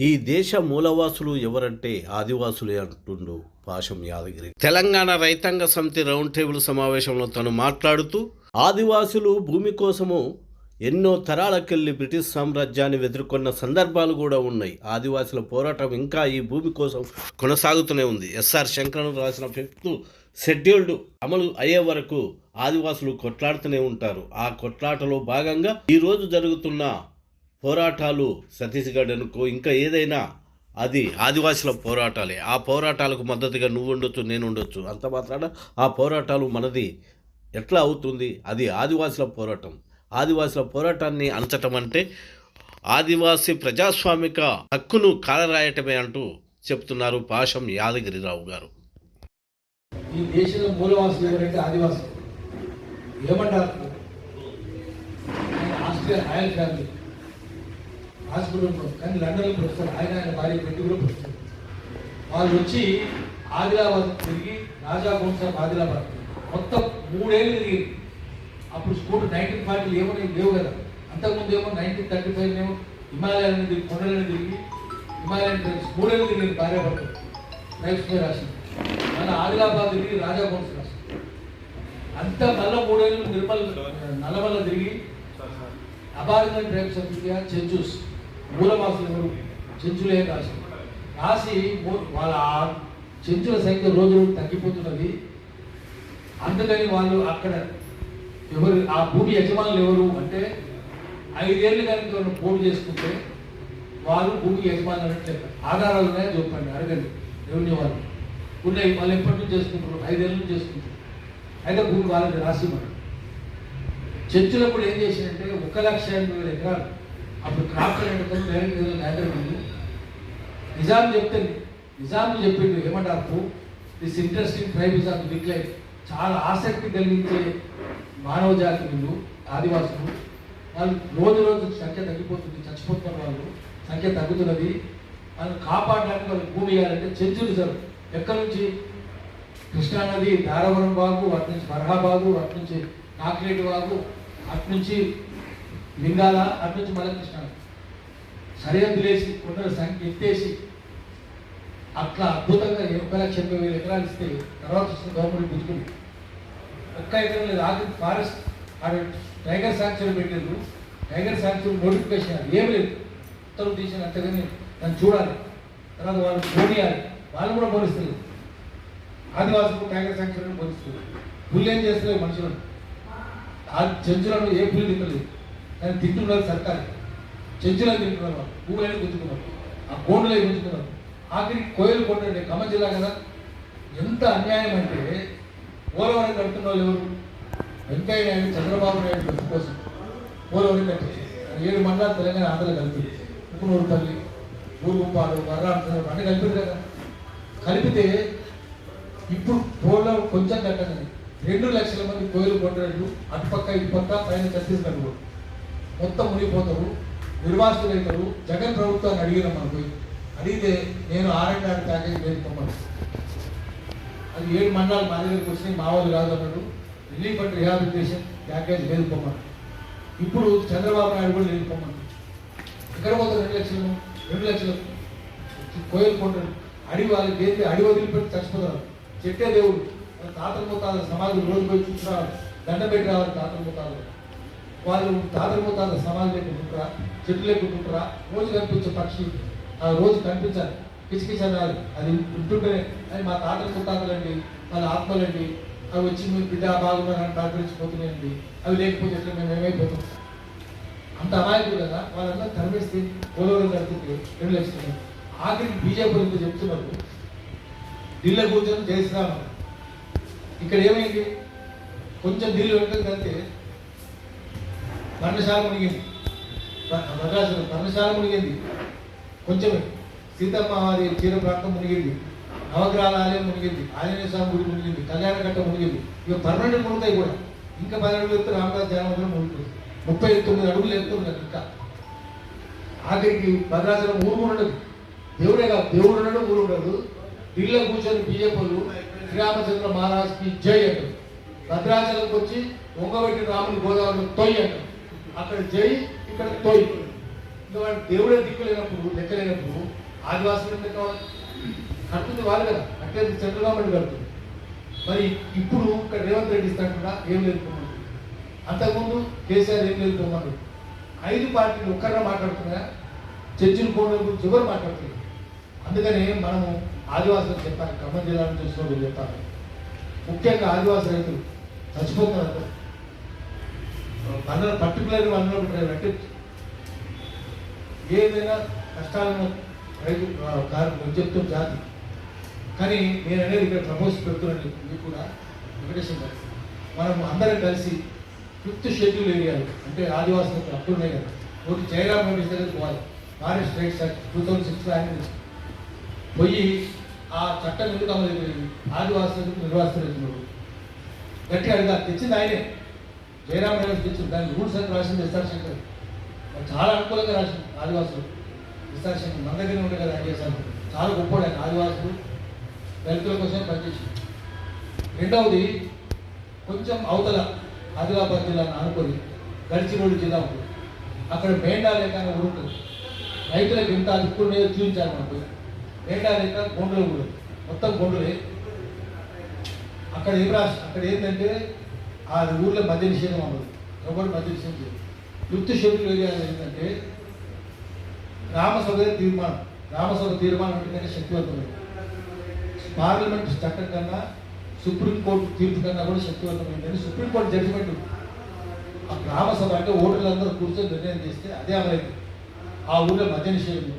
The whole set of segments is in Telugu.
ఈ దేశ మూలవాసులు ఎవరంటే ఆదివాసులే అంటుండు పాశం యాదగిరి. తెలంగాణ రైతాంగ సమితి రౌండ్ టేబుల్ సమావేశంలో తను మాట్లాడుతూ ఆదివాసులు భూమి కోసము ఎన్నో తరాలకెళ్ళి బ్రిటిష్ సామ్రాజ్యాన్ని ఎదుర్కొన్న సందర్భాలు కూడా ఉన్నాయి. ఆదివాసుల పోరాటం ఇంకా ఈ భూమి కోసం కొనసాగుతూనే ఉంది. ఎస్ఆర్ శంకరన్ రాసిన 5th షెడ్యూల్డ్ అమలు అయ్యే వరకు ఆదివాసులు కొట్లాడుతూనే ఉంటారు. ఆ కొట్లాటలో భాగంగా ఈరోజు జరుగుతున్న పోరాటాలు ఛత్తీస్గఢ్ అనుకో ఇంకా ఏదైనా అది ఆదివాసుల పోరాటాలే. ఆ పోరాటాలకు మద్దతుగా నువ్వు ఉండొచ్చు, నేను ఉండొచ్చు, అంత మాత్రాన ఆ పోరాటాలు మనది ఎట్లా అవుతుంది? అది ఆదివాసుల పోరాటం. ఆదివాసుల పోరాటాన్ని అంచటం అంటే ఆదివాసీ ప్రజాస్వామిక హక్కును కాలరాయటమే అంటూ చెప్తున్నారు పాశం యాదగిరిరావు గారు. ఈ దేశంలో మూలవాసులు ఎవరంటే ఆదివాసులు. ఏమంటారు? ఆస్ట్రేలియా రాయల్ ఫ్యామిలీ హాస్పిటల్లో, కానీ లండన్లో ప్రొఫెసర్, ఆయన భార్య పెట్టి కూడా ప్రొఫెసర్. వాళ్ళు వచ్చి ఆదిలాబాద్ తిరిగి రాజా గోంసాబ్ ఆదిలాబాద్ మొత్తం 3 ఏళ్ళు తిరిగి. అప్పుడు స్కూల్ 1940 ఏమో లేవు కదా. అంతకుముందు ఏమో 1935 ఏమో హిమాలయాలను తిరిగి, కొండలను తిరిగి, హిమాలయాన్ని 3 ఏళ్ళు తిరిగి భార్యాభర్తలు రైట్స్ మీద రాసింది. మన ఆదిలాబాద్ తిరిగి రాజా గోంసాబ్ రాసింది. అంతా మళ్ళీ 3 ఏళ్ళు నిర్మల్ నల్లమల్ల తిరిగి aboriginal tribes of India Chenchus మూలవాసులు ఎవరు చెంచులే రాసి వాళ్ళ చెంచుల సంఖ్య రోజు తగ్గిపోతున్నది. అందుకని వాళ్ళు అక్కడ ఎవరు ఆ భూమి యజమానులు ఎవరు అంటే 5 ఏళ్ళు కనుక పోటీ చేసుకుంటే వాళ్ళు భూమి యజమానులు అంటే ఆధారాలు ఉన్నాయని చెప్పండి, అడగండి రెవెన్యూ వాళ్ళు. ఉన్నాయి, వాళ్ళు ఎప్పటి నుంచి చేసుకుంటారు? 5 ఏళ్ళ నుంచి చేసుకుంటారు. అయితే భూమి వాళ్ళకి రాసి మనం చర్చిలో కూడా ఏం చేసిందంటే 1,80,000 ఎకరాలు అప్పుడు క్రాప్ ల్యాండర్ ఉంది. నిజాం చెప్పిండు ఏమంటారు, this interesting tribe is of decline. చాలా ఆసక్తి కలిగించే మానవ జాతి వీళ్ళు ఆదివాసులు. వాళ్ళు రోజు సంఖ్య తగ్గిపోతుంది, చచ్చిపోతున్న వాళ్ళు సంఖ్య తగ్గుతున్నది. వాళ్ళు కాపాడడానికి వాళ్ళు భూమి ఇవ్వాలంటే చెంచులు సార్ ఎక్కడి నుంచి కృష్ణానది, దారవరం బాగు, అటు నుంచి బర్హాబాగు, అటు నుంచి కాకినేటి వాగు, అటు నుంచి లింగాల, అటు నుంచి మళ్ళీ కృష్ణ సరిహద్దులేసి కొండల సంఖ్య ఎత్తేసి అట్లా అద్భుతంగా 1,80,000 ఎకరాలు ఇస్తే తర్వాత వస్తున్న గవర్నమెంట్ గుర్తుకుంది. 1 ఎకరం లేదు. ఆఖరి ఫారెస్ట్ టైగర్ శాంక్చురీ పెట్టారు. టైగర్ శాంక్చురీ నోటిఫికేషన్ ఏం లేదు, ఉత్తర్వు తీసిన అంతగానే దాన్ని చూడాలి. తర్వాత వాళ్ళు పోనీయాలి, వాళ్ళు కూడా పోలిస్తారు. ఆదివాసులకు టైగర్ శాంక్చురీని పోలిస్తారు. పుల్లు ఏం చేస్తారు మనుషులను? ఆ చెంచులను ఏ పుల్లు తింటలేదు, కానీ తింటున్నారు సర్కారు. చెంచులను తింటున్నారు, వాళ్ళు భూములను గుంజుకున్నారు, ఆ కోండలే గుంజుకున్నారు. ఆఖరికి కోయలు కొండ ఖమ్మం జిల్లా కదా. ఎంత అన్యాయం అంటే పోలవరం కడుతున్న వాళ్ళు ఎవరు? వెంకయ్య నాయుడు, చంద్రబాబు నాయుడు డబ్బు కోసం పోలవరం కట్టించారు. 7 మండలాలు తెలంగాణ ఆంధ్రలో కలిపి ఉప్పునూరుపల్లి, ఊరుగుంపాడు, వర్రాంతరం అన్నీ కలిపారు కదా. కలిపితే ఇప్పుడు పోలవరం కొంచెం కట్టండి 2 లక్షల మంది కోయలు కొండలు అటుపక్క ఇటుపక్క పైన ఛత్తీస్గఢ్ కూడా మొత్తం మునిగిపోతారు, నిర్వాసితులు అవుతారు. జగన్ ప్రభుత్వాన్ని అడిగినాం మనం పోయి. అడిగితే నేను R&R ప్యాకేజ్ వేసుకోమని, అది 7 మండలాలు మా దగ్గరికి వచ్చినాయి, మా వాళ్ళు కాదు అన్నాడు. రిలీఫ్ అండ్ రిహాబిలిటేషన్ ప్యాకేజ్ వేసుకోమని. ఇప్పుడు చంద్రబాబు నాయుడు కూడా వేసుకోమని. ఎక్కడ పోతారు 2 లక్షలు కోయలు కొండలు అడిగి వాళ్ళకి ఏంటి అడిగి వదిలిపెట్టి చచ్చిపోతారు. చెట్టే దేవుడు, తాతల ముత్తాల సమాధులు రోజు పోయి చూసుకురావాలి, దండ పెట్టి రావాలి. తాతల ముత్తాలు వాళ్ళు తాతల ముత్తాల సమాధులు లేకుంటుంటారా, చెట్లు లేకుంటుంటారా? రోజు కనిపించే పక్షి ఆ రోజు కనిపించాలి, కిచకిచనాలి. అది ఉంటుంటేనే అది మా తాతల ముత్తాతలండి, వాళ్ళ ఆత్మలండి, అవి వచ్చి మీరు బిడ్డ బాగున్నారని డాక్టరించిపోతున్నాయండి. అవి లేకపోతే ఎట్లా మేము ఏమైపోతాం? అంత అమాయకులు కదా. వాళ్ళంతా తరిమేస్తే పోలవరం కడుతుంది 2 లక్షలు. ఆఖరికి బీజేపీ ఎంత చెప్తున్నారు, ఢిల్లీ కూర్చొని జయశ్రామ్. ఇక్కడ ఏమైంది? కొంచెం ఢిల్లీ ఉంటుంది కంటే పర్ణశాల మునిగింది, భద్రాచలం పర్ణశాల మునిగింది, కొంచెమే సీతమ్మ వారి చీర ప్రాంతం మునిగింది, నవగ్రహాల ఆలయం మునిగింది, ఆంజనేయ స్వామి గుడి మునిగింది, కళ్యాణకట్ట మునిగింది. ఇక పర్మనెంట్ మునుగుతాయి కూడా. ఇంకా 10 అడుగులు ఎత్తు రామదాస్ ధ్యానం మునుగుతుంది. 39 అడుగులు ఎత్తున్నారు. ఇంకా ఆఖరికి భద్రాచలం ఊరు ఉండదు. దేవుడే కాదు, దేవుడు ఉండడు, ఊరు ఉండదు. ఢిల్లీలో కూర్చొని బీజేపీలు శ్రీరామచంద్ర మహారాజ్కి జై అంటారు. భద్రాచలంకి వచ్చి దొంగబెట్టి రాముని గోదావరిలో తొయ్యి అంటారు. అక్కడ జై, ఇక్కడ తొయ్యి. ఇంకా వాడు దేవుడే దిక్కు లేనప్పుడు, లెక్క లేనప్పుడు ఆదివాసులు ఎందుకు కావాలి? కడుతుంది వాళ్ళు కదా, అంటే సెంట్రల్ గవర్నమెంట్ కడుతుంది. మరి ఇప్పుడు ఇక్కడ రేవంత్ రెడ్డి ఇస్తాడు ఏం లేదు. అంతకుముందు కేసీఆర్ ఏం లేదు పోమన్నాడు. 5 పార్టీలు ఒక్కరిగా మాట్లాడుతున్నాయా? చర్చిల కోడ్ల గురించి ఎవరు మాట్లాడుతున్నారు? అందుకని మనము ఆదివాసులకు చెప్పాలి, ఖమ్మం జిల్లా నుంచి వచ్చిన చెప్పాలి. ముఖ్యంగా ఆదివాసీ రైతులు చచ్చిపోతున్నారు. అందులో పర్టికులర్ అందులో అంటే ఏదైనా కష్టాలను రైతు చెప్తున్న జాతి. కానీ నేను అనేది ఇక్కడ ప్రపోజ్ పెడుతున్నాను మీకు కూడా వెంకటేశ్వర గారు. మనం అందరం కలిసి 5th షెడ్యూల్ ఏరియాలు అంటే ఆదివాసులకు హక్కులు ఉన్నాయి కదా, ఒకటి జయరామ్ నోటీస్ దగ్గర పోవాలి. ఫారెస్ట్ రైట్స్ యాక్ట్ 2006 ఆయన పోయి ఆ చట్టం ఎందుకు అమలు అయిపోయింది, ఆదివాసులకు నిర్వాసితులు గట్టిగా అడిగారు. తెచ్చింది ఆయనే, జయరామ్ నోటీస్ తెచ్చింది. దాని రూల్స్ అని రాసింది ఎస్ఆర్ శంకర్. చాలా అనుకూలంగా రాసింది ఆదివాసులు. ఎస్ఆర్ శంకర్ మన దగ్గర ఉండే కదా, ఆయన చేశారు. చాలా గొప్పవాడు ఆయన. ఆదివాసులు దళితుల కోసం పనిచేసి. రెండవది కొంచెం అవతల ఆదిలాబాద్ జిల్లాను ఆనుకొని గడిచిరోడ్డు జిల్లా ఉంటుంది. అక్కడ మేండాలేక అనే ఊరు ఉంటుంది. రైతులకు ఎంత అదుపుకునే చూపించారు మనకు. మేండాలేక గొండలు కూడా మొత్తం గొండలే. అక్కడ ఏం అక్కడ ఏంటంటే ఆ ఊర్లో మద్య నిషేధం అవ్వదు, ఎవరు మద్య నిషేధం చేయదు. 5th షెడ్యూల్ ఏరియాలో ఏంటంటే రామసభ తీర్మానం. రామసభ తీర్మానం అంటే శక్తివంతమైంది. పార్లమెంట్ చట్టం కన్నా సుప్రీంకోర్టు తీర్పు కన్నా కూడా శక్తివంతమైందని సుప్రీంకోర్టు జడ్జిమెంట్. ఆ గ్రామసభ అంటే ఓటర్లందరూ కూర్చొని నిర్ణయం చేస్తే అదే అమలైంది. ఆ ఊళ్ళో మద్య నిషేధం,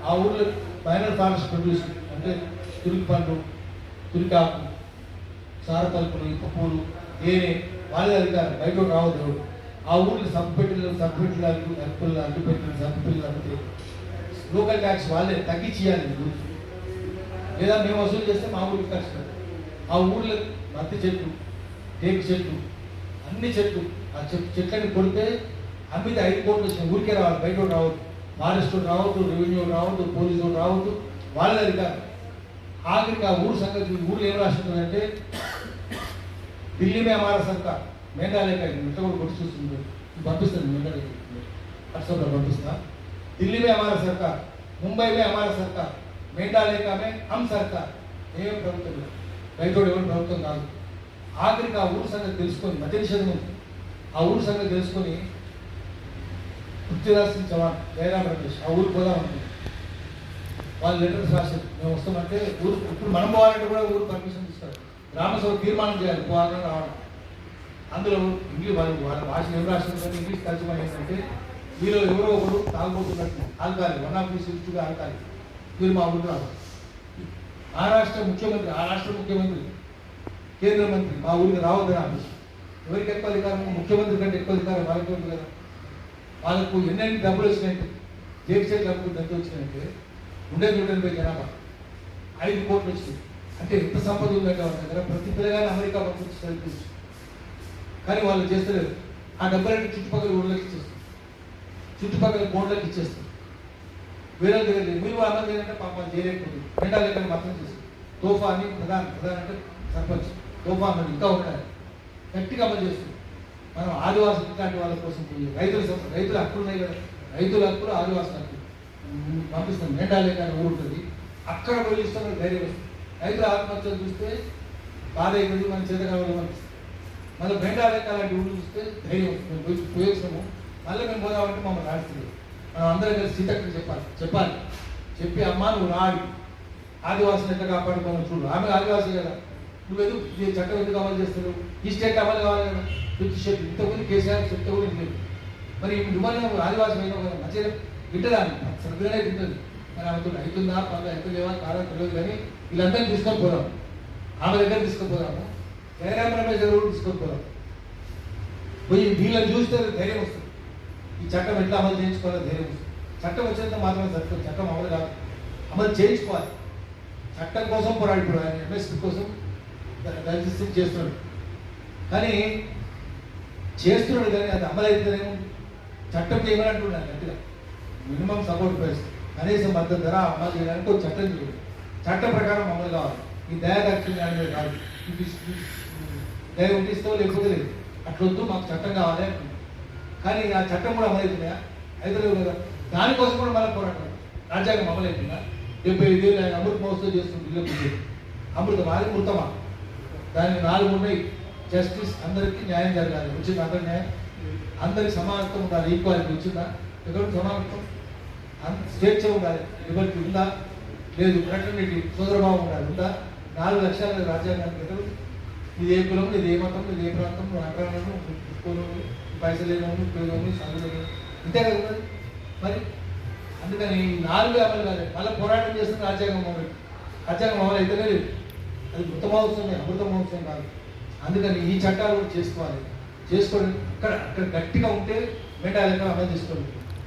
ఆ ఊళ్ళో మైనర్ ఫారెస్ట్ ప్రొడ్యూస్ అంటే తురికి పండ్లు, తురికాకు, సారపలుపులు, ఇప్ప పూలు, ఏనే వాళ్ళే అధికారం, బయట రావద్దు. ఆ ఊళ్ళో సబ్బెట్టెలు అప్పులు అడ్డుపెట్టెలు సబ్బిల్లు అమ్మితే లోకల్ ట్యాక్స్ వాళ్ళే తగ్గించేయాలి. లేదా మేము వసూలు చేస్తే మా ఊరికి కష్టం. ఆ ఊళ్ళో మద్ది చెట్లు, టేకు చెట్లు, అన్ని చెట్లు, ఆ చెట్లని కొడితే అమ్మితే 5 కోట్లు వచ్చినాయి. ఊరికే రావాలి, బయట రావద్దు. ఫారెస్ట్ రావద్దు, రెవెన్యూ రావద్దు, పోలీసు రావద్దు, వాళ్ళే అధికారం. ఆఖరికి ఆ ఊరు సంగతి ఊళ్ళో ఏం రాస్తుందంటే ఢిల్లీ మే హమారా సర్కార్ మేఘాలయ ఇంత కూడా కొట్టి చూస్తుంది. పంపిస్తుంది మేఘాలయ వాట్సాప్లో పంపిస్తా. ఢిల్లీ మే హమారా సర్కార్, ముంబై మే హమారా సర్కార్, మేఘాలయ మే హమ్ సర్కార్. ఏమేమి ప్రభుత్వం బయట ఎవరు ప్రభుత్వం కాదు. ఆఖరికి ఆ ఊరు సంగతి తెలుసుకొని మధ్య నిషేధం ఉంది. ఆ ఊరు సంగతి తెలుసుకొని పృథ్వీరాజ్ సింగ్ చౌహాన్, జయరామ్ రమేష్ ఆ ఊరు పోదామంటుంది. వాళ్ళు లెటర్స్ రాశారు, మేము వస్తామంటే ఊరు ఇప్పుడు మనం పోవాలంటే కూడా ఊరు పర్మిషన్ ఇస్తారు. గ్రామసభ తీర్మానం చేయాలి పోవాలని రావడం. అందులో ఇంగ్లీష్ వాళ్ళ భాష ఏం రాష్ట్రం ఇంగ్లీష్ తర్జుమా ఏంటంటే మీలో ఎవరో ఒకరు తాగుబోతున్నట్టు ఆల్కాలి, 1 ఆఫ్ ది 6 ఆల్కాలి, మీరు మా ఊరు రావాలి. ఆ రాష్ట్ర ముఖ్యమంత్రి కేంద్ర మంత్రి మా ఊరికి రావద్దని ఆఫీస్. ఎవరికి ఎక్కువ అధికారం? ముఖ్యమంత్రి కంటే ఎక్కువ అధికారం వాళ్ళకి ఉంది కదా. వాళ్ళకు ఎన్నెన్ని డబ్బులు వచ్చినాయంటే జేపీ డబ్బులు ఎంత వచ్చినాయంటే 180 జనాభా 5 కోట్లు వచ్చింది. అంటే ఎంత సంపద ఉందంటే వాళ్ళ దగ్గర. ప్రతి పిల్లగానే అమెరికా పంపించి చదివించు. కానీ వాళ్ళు చేస్తలేదు. ఆ డబ్బులన్నీ చుట్టుపక్కల ఊళ్ళకి ఇచ్చేస్తారు, చుట్టుపక్కల బోర్డులకు ఇచ్చేస్తారు. వేరే దగ్గర లేదు. మీరు అమలు చేయాలంటే పాపం చేయలేకపోతుంది. రెండా లెక్కలు మాత్రం చేస్తారు. తోఫా అని ప్రధాన అంటే సర్పంచ్, తోఫా అన్నది ఇంకా ఉంటాయి. గట్టిగా అమలు చేస్తుంది. మనం ఆదివాసులు ఇట్లాంటి వాళ్ళ కోసం పోయి రైతుల హక్కులు ఉన్నాయి కదా, రైతుల హక్కులు ఆదివాసుల హక్కులు పంపిస్తాం. మేండాలేక అని ఊరు ఉంటుంది, అక్కడ పోయి ఇస్తాం. ధైర్యం వస్తుంది. రైతుల ఆత్మహత్యలు చూస్తే బాధ అయిపోయింది, మన చేత కావాలి అనిపిస్తుంది. మళ్ళీ మేండాలేక అలాంటి ఊళ్ళు చూస్తే ధైర్యం వస్తుంది. మేము పోయి పోయేస్తాము, మళ్ళీ మేము పోదామంటే మమ్మల్ని రాస్తుంది. మనం అందరం కలిసి సీతక్కడికి చెప్పాలి. చెప్పి అమ్మా నువ్వు రాడి ఆదివాసులు ఎట్లా కాపాడుకోమని చూడు. ఆమె ఆదివాసి కదా, నువ్వు ఎందుకు ఈ చట్టం ఎందుకు అమలు చేస్తున్నావు? ఈ స్టేట్ అమలు కావాలి కదా. 5th షెడ్యూల్ ఇంతకుముందు కేసీఆర్ చెప్తే కూడా లేదు. మరి నువ్వు ఆదివాసి అయినా కదా, మంచిగా వింటదాన్ని శ్రద్ధగానే తింటుంది. మరి ఆమెతో అవుతుందా పనులు ఎంత లేవా కాదా తెలియదు. కానీ వీళ్ళందరినీ తీసుకొని పోదాం, ఆమె దగ్గర తీసుకొని పోదాము. జయరామ్ రమేష్ దగ్గర కూడా తీసుకొని పోదాం. పోయి వీళ్ళని చూస్తే ధైర్యం వస్తుంది. ఈ చట్టం ఎట్లా అమలు చేయించుకోవాలో ధైర్యం వస్తుంది. చట్టం వచ్చేంత మాత్రమే సరిపోతుంది. చట్టం అమలు కాదు, అమలు చేయించుకోవాలి. చట్టం కోసం పోరాడిపోయాడు ఆయన, ఎంఎస్పీ కోసం దళిత చేస్తున్నాడు. కానీ చేస్తున్నాడు కానీ అది అమలు అవుతుందేమో. చట్టం చేయమని అంటున్నాను గట్టిగా. మినిమం సపోర్ట్ ప్రైస్, కనీసం మద్దతు ధర అమలు చేయడానికి ఒక చట్టం చేయాలి. చట్టం ప్రకారం అమలు కావాలి. ఈ దయాదాక్షిణ్యం అనేది కాదు. దయ ఉండిస్తావు లేకపోతే లేదు, అట్లొద్దు, మాకు చట్టం కావాలి అంటున్నాం. కానీ ఆ చట్టం కూడా అమలవుతున్నాయా? అయితే లేవు కదా. దానికోసం కూడా మళ్ళీ పోరాటం. రాజ్యాంగం అమలైతుందా? 75 ఏళ్ళు ఆయన అమృత మహోత్సవం చేస్తుంది. బిల్లు అమృతం, అది మృతమా? దానికి 4 ఉన్నాయి. జస్టిస్, అందరికీ న్యాయం జరగాలి. వచ్చింది అందరి న్యాయం, అందరికి సమానత్వం ఉండాలి. ఈక్వాలిటీ వచ్చిందా? ఎక్కడ సమానత్వం? స్వేచ్ఛ ఉండాలి. లిబర్టీ ఉందా? లేదు. ఫ్రెటర్నిటీ, సోదరభావం ఉండాలి. ఉందా? 4 లక్షల రాజ్యాంగానికి ఎక్కడ? ఇది ఏ కులం, ఇది ఏ మతం, ఇది ఏ ప్రాంతం, అక్రమణను, పైసలు లేనము, ఉపయోగము, సందులు, ఇంతే కదా ఉన్నది. మరి అందుకని 4 అమలు కాదు, మళ్ళీ పోరాటం చేస్తున్న రాజ్యాంగం అమలు. రాజ్యాంగం అమలు అయితే లేదు, అది మృత మహోత్సవం, అమృత మహోత్సవం కాదు. అందుకని ఈ చట్టాలు కూడా చేసుకోవాలి. చేసుకోండి. అక్కడ గట్టిగా ఉంటే మెంటాలిటీ అమలు చేసుకోండి.